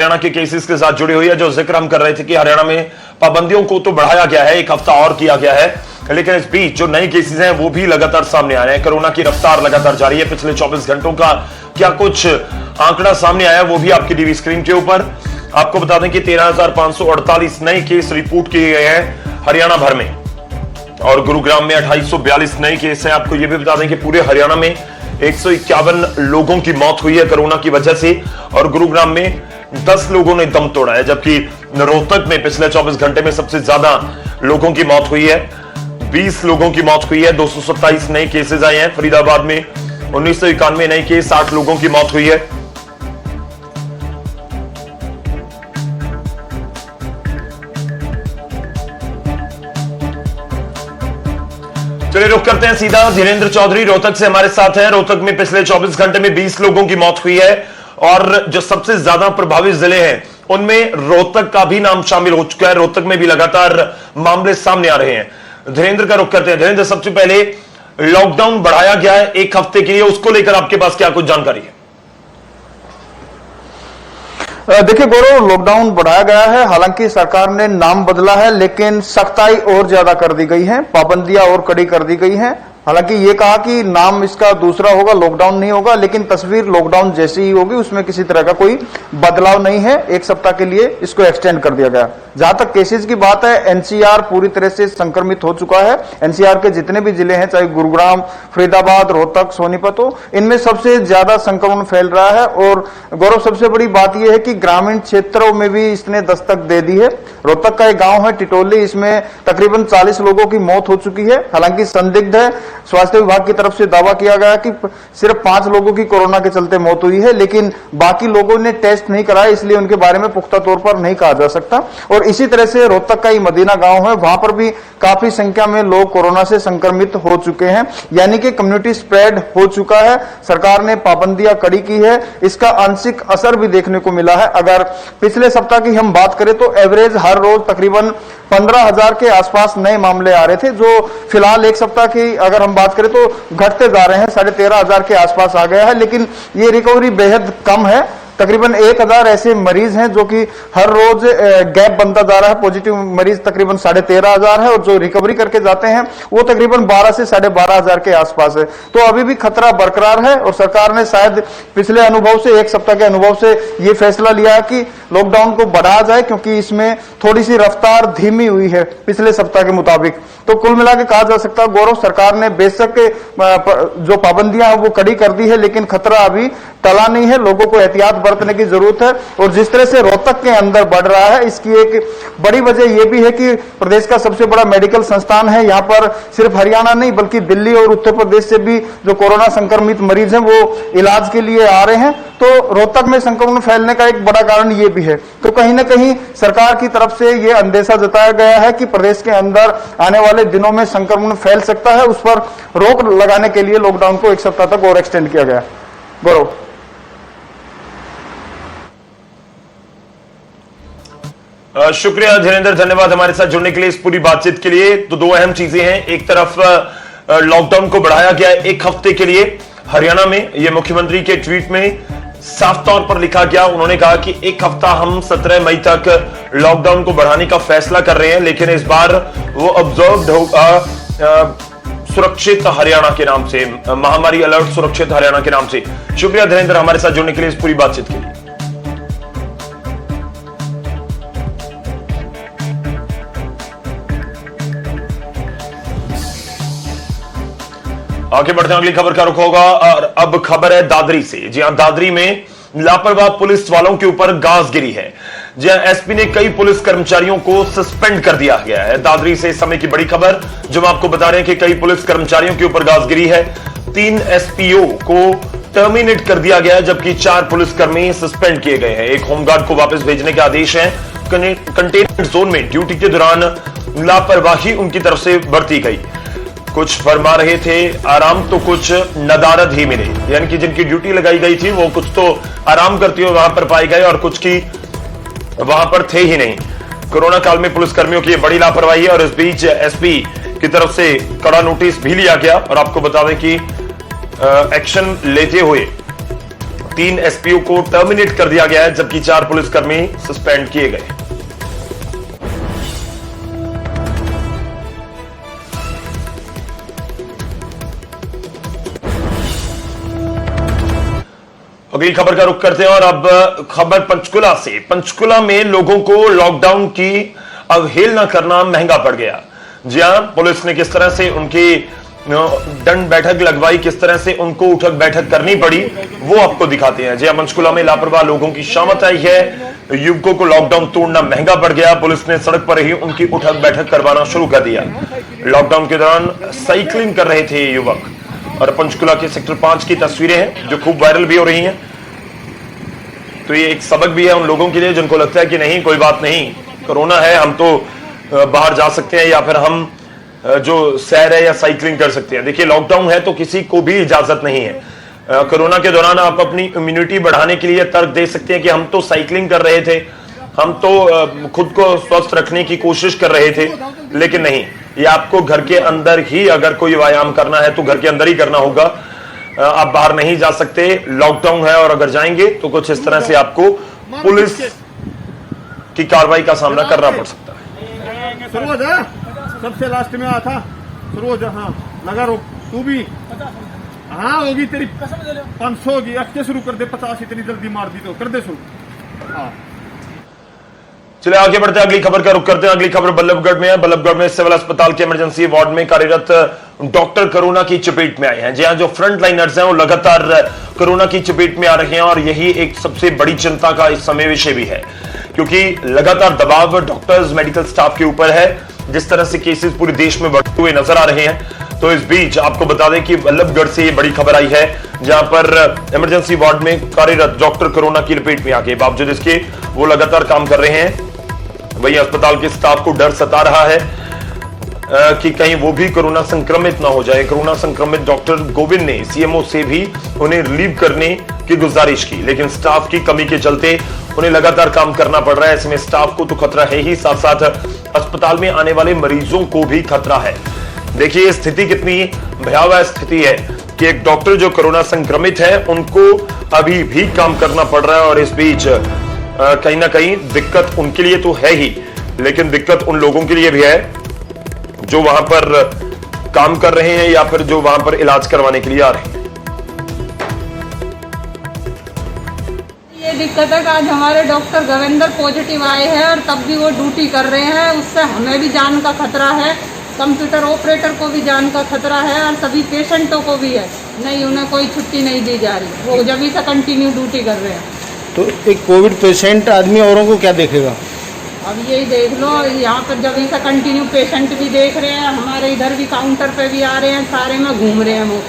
हरियाणा के केसेस के साथ जुड़ी हुई है। जो जिक्र हम कर रहे थे कि हरियाणा में पाबंदियों को तो बढ़ाया गया है, एक हफ्ता और किया गया है, लेकिन इस बीच जो नए केसेस हैं वो भी लगातार सामने आ रहे हैं। कोरोना की रफ्तार लगातार जारी है। पिछले 24 घंटों का क्या कुछ आंकड़ा सामने आया वो भी आपकी टीवी स्क्रीन के ऊपर। आपको बता दें कि 13,548 नए केस रिपोर्ट किए गए हैं हरियाणा भर में, और गुरुग्राम में 2842 नए केस हैं। आपको यह भी बता दें कि पूरे हरियाणा में 151 लोगों की मौत हुई है कोरोना की वजह से, और गुरुग्राम में 10 लोगों ने दम तोड़ा है, जबकि रोहतक में पिछले 24 घंटे में सबसे ज्यादा लोगों की मौत हुई है। 20 लोगों की मौत हुई है, 227 नए केसेस आए हैं। फरीदाबाद में 1991 नए केस, 60 लोगों की मौत हुई है। चलिए रुक करते हैं सीधा। धीरेन्द्र चौधरी रोहतक से हमारे साथ हैं। रोहतक में पिछले 24 घंटे में 20 लोगों की मौत हुई है, और जो सबसे ज्यादा प्रभावित जिले हैं उनमें रोहतक का भी नाम शामिल हो चुका है। रोहतक में भी लगातार मामले सामने आ रहे हैं। धीरेन्द्र का रुख करते हैं। धीरेन्द्र, सबसे पहले लॉकडाउन बढ़ाया गया है एक हफ्ते के लिए, उसको लेकर आपके पास क्या कुछ जानकारी है? देखिए गौरव, लॉकडाउन बढ़ाया गया है। हालांकि सरकार ने नाम बदला है, लेकिन सख्ताई और ज्यादा कर दी गई है, पाबंदियां और कड़ी कर दी गई हैं। हालांकि ये कहा कि नाम इसका दूसरा होगा, लॉकडाउन नहीं होगा, लेकिन तस्वीर लॉकडाउन जैसी ही होगी, उसमें किसी तरह का कोई बदलाव नहीं है। एक सप्ताह के लिए इसको एक्सटेंड कर दिया गया। जहां तक केसेस की बात है, एनसीआर पूरी तरह से संक्रमित हो चुका है। एनसीआर के जितने भी जिले हैं, चाहे गुरुग्राम, फरीदाबाद, रोहतक, सोनीपत हो, इनमें सबसे ज्यादा संक्रमण फैल रहा है। और गौरव, सबसे बड़ी बात यह है कि ग्रामीण क्षेत्रों में भी इसने दस्तक दे दी है। रोहतक का एक गांव है टिटोली, इसमें तकरीबन 40 लोगों की मौत हो चुकी है। हालांकि संदिग्ध है, स्वास्थ्य विभाग की तरफ से दावा किया गया कि सिर्फ 5 लोगों की कोरोना के चलते मौत हुई है, लेकिन बाकी लोगों ने टेस्ट नहीं कराया, इसलिए उनके बारे में पुख्ता तौर पर नहीं कहा जा सकता। और इसी तरह से रोहतक का ही मदीना गांव है, वहां पर भी काफी संख्या में लोग कोरोना से संक्रमित हो चुके हैं, यानी कि कम्युनिटी स्प्रेड हो चुका है। सरकार ने पाबंदियां कड़ी की है, इसका आंशिक असर भी देखने को मिला है। अगर पिछले सप्ताह की हम बात करें तो एवरेज हर रोज तकरीबन 15,000 के आसपास नए मामले आ रहे थे, जो फिलहाल एक सप्ताह की अगर हम बात करें तो घटते जा रहे हैं, 13,500 के आसपास आ गया है। लेकिन ये रिकवरी बेहद कम है। तकरीबन 1,000 ऐसे मरीज हैं जो कि हर रोज गैप बनता जा रहा है। पॉजिटिव मरीज तकरीबन 13,500 है, और जो रिकवरी करके जाते हैं वो तकरीबन 12 से 12,500 के आसपास है। तो अभी भी खतरा बरकरार है, और सरकार ने शायद पिछले अनुभव से, एक सप्ताह के अनुभव से ये फैसला लिया है कि लॉकडाउन को बढ़ाया जाए, क्योंकि इसमें थोड़ी सी रफ्तार धीमी हुई है पिछले सप्ताह के मुताबिक। तो कुल मिला के कहा जा सकता है गौरव, सरकार ने बेशक जो पाबंदियां हैं वो कड़ी कर दी है, लेकिन खतरा अभी टला नहीं है। लोगों को एहतियात बरतने की जरूरत है। और जिस तरह से रोहतक के अंदर बढ़ रहा है, इसकी एक बड़ी वजह यह भी है कि प्रदेश का सबसे बड़ा मेडिकल संस्थान है। यहाँ पर सिर्फ हरियाणा नहीं बल्कि दिल्ली और उत्तर प्रदेश से भी जो कोरोना संक्रमित मरीज हैं वो इलाज के लिए आ रहे हैं। तो रोहतक में संक्रमण फैलने का एक बड़ा कारण ये भी है। तो कहीं ना कहीं सरकार की तरफ से यह अंदेशा जताया गया है कि प्रदेश के अंदर आने वाले दिनों में संक्रमण फैल सकता है। उस पर रोक लगाने के लिए लॉकडाउन को एक सप्ताह तक और एक्सटेंड किया गया। गौरव, शुक्रिया धीरेन्द्र, धन्यवाद हमारे साथ जुड़ने के लिए, इस पूरी बातचीत के लिए। तो दो अहम चीजें हैं, एक तरफ लॉकडाउन को बढ़ाया गया एक हफ्ते के लिए हरियाणा में। यह मुख्यमंत्री के ट्वीट में साफ तौर पर लिखा गया। उन्होंने कहा कि एक हफ्ता हम 17 मई तक लॉकडाउन को बढ़ाने का फैसला कर रहे हैं, लेकिन इस बार वो ऑब्जर्व्ड होगा सुरक्षित हरियाणा के नाम से, महामारी अलर्ट सुरक्षित हरियाणा के नाम से। शुक्रिया धीरेन्द्र हमारे साथ जुड़ने के लिए, इस पूरी बातचीत के लिए। आगे बढ़ते हैं, अगली खबर का रुख होगा, और अब खबर है दादरी से। जी हां, दादरी में लापरवाह पुलिस वालों के ऊपर गाज गिरी है। जी हां, एसपी ने कई पुलिस कर्मचारियों को सस्पेंड कर दिया गया है। दादरी से इस समय की बड़ी खबर जो हम आपको बता रहे हैं कि कई पुलिस कर्मचारियों के ऊपर गाज गिरी है। 3 एसपीओ को टर्मिनेट कर दिया गया है, जबकि 4 पुलिसकर्मी सस्पेंड किए गए हैं। एक होमगार्ड को वापस भेजने के आदेश हैं। कंटेनमेंट जोन में ड्यूटी के दौरान लापरवाही उनकी तरफ से बरती गई। कुछ फरमा रहे थे आराम तो कुछ नदारद ही मिले, यानी कि जिनकी ड्यूटी लगाई गई थी वो कुछ तो आराम करते हुए वहां पर पाए गए और कुछ की वहां पर थे ही नहीं। कोरोना काल में पुलिसकर्मियों की बड़ी लापरवाही है, और इस बीच एसपी की तरफ से कड़ा नोटिस भी लिया गया। और आपको बता दें कि एक्शन लेते हुए 3 एसपीओ को टर्मिनेट कर दिया गया है, जबकि 4 पुलिसकर्मी सस्पेंड किए गए। अगली खबर का रुख करते हैं और अब खबर पंचकुला से। पंचकुला में लोगों को लॉकडाउन की अवहेलना करना महंगा पड़ गया। जी हां, पुलिस ने किस तरह से उनकी दंड बैठक लगवाई, किस तरह से उनको उठक बैठक करनी पड़ी, वो आपको दिखाते हैं। जी हां, पंचकुला में लापरवाह लोगों की शामत आई है। युवकों को लॉकडाउन तोड़ना महंगा पड़ गया। पुलिस ने सड़क पर ही उनकी उठक बैठक करवाना शुरू कर दिया। लॉकडाउन के दौरान साइकिलिंग कर रहे थे ये युवक, और पंचकुला के सेक्टर 5 की तस्वीरें हैं जो खूब वायरल भी हो रही हैं। तो ये एक सबक भी है उन लोगों के लिए जिनको लगता है कि नहीं, कोई बात नहीं, कोरोना है, हम तो बाहर जा सकते हैं, या फिर हम जो सैर है या साइकिलिंग कर सकते हैं। देखिए, लॉकडाउन है तो किसी को भी इजाजत नहीं है। कोरोना के दौरान आप अपनी इम्यूनिटी बढ़ाने के लिए तर्क दे सकते हैं कि हम तो साइकिलिंग कर रहे थे, हम तो खुद को स्वस्थ रखने की कोशिश कर रहे थे, लेकिन नहीं, ये आपको घर के अंदर ही अगर कोई व्यायाम करना है तो घर के अंदर ही करना होगा। आप बाहर नहीं जा सकते, लॉकडाउन है, और अगर जाएंगे तो कुछ इस तरह से आपको पुलिस की कार्रवाई का सामना करना पड़ सकता है। सरोज है, सबसे लास्ट में आया था सरोज। हाँ, लगा रोक तू भी। हाँ होगी तेरी 500 होगी, अच्छे शुरू कर दे। 50 इतनी जल्दी मार दी तो कर दे शुरू। हाँ, चलिए आगे बढ़ते हैं, अगली खबर का रुख करते हैं। अगली खबर बल्लभगढ़ में है। बल्लभगढ़ में सिविल अस्पताल के इमरजेंसी वार्ड में कार्यरत डॉक्टर कोरोना की चपेट में आए हैं। जी हां, जो फ्रंट लाइनर्स हैं वो लगातार कोरोना की चपेट में आ रहे हैं, और यही एक सबसे बड़ी चिंता का इस समय विषय भी है, क्योंकि लगातार दबाव डॉक्टर्स, मेडिकल स्टाफ के ऊपर है। जिस तरह से केसेस पूरे देश में बढ़ते हुए नजर आ रहे हैं, तो इस बीच आपको बता दें कि बल्लभगढ़ से ये बड़ी खबर आई है, जहां पर इमरजेंसी वार्ड में कार्यरत डॉक्टर कोरोना की लपेट में आ गए। बावजूद इसके वो लगातार काम कर रहे हैं। वही अस्पताल के स्टाफ को डर सता रहा है कि कहीं वो भी कोरोना संक्रमित ना हो जाए। कोरोना संक्रमित डॉक्टर गोविंद ने सीएमओ से भी उन्हें रिलीव करने की गुजारिश की, लेकिन स्टाफ की कमी के चलते उन्हें लगातार काम करना पड़ रहा है। ऐसे में स्टाफ को तो खतरा है ही, साथ साथ अस्पताल में आने वाले मरीजों को भी खतरा है। देखिए स्थिति कितनी भयावह स्थिति है कि एक डॉक्टर जो कोरोना संक्रमित है उनको अभी भी काम करना पड़ रहा है, और इस बीच कहीं ना कहीं दिक्कत उनके लिए तो है ही, लेकिन दिक्कत उन लोगों के लिए भी है जो वहां पर काम कर रहे हैं या फिर जो वहां पर इलाज करवाने के लिए आ रहे हैं। ये दिक्कत है कि आज हमारे डॉक्टर गवेंद्र पॉजिटिव आए हैं, और तब भी वो ड्यूटी कर रहे हैं। उससे हमें भी जान का खतरा है, कंप्यूटर ऑपरेटर को भी जान का खतरा है, और सभी पेशेंटों को भी है। नहीं, उन्हें कोई छुट्टी नहीं दी जा रही, वो जब से कंटिन्यू ड्यूटी कर रहे हैं। तो एक कोविड पेशेंट आदमी औरों को क्या देखेगा? अब यही देख लो, यहाँ पर जब से कंटिन्यू पेशेंट भी देख रहे हैं, हमारे इधर भी काउंटर पे भी आ रहे हैं, सारे में घूम रहे हैं वो।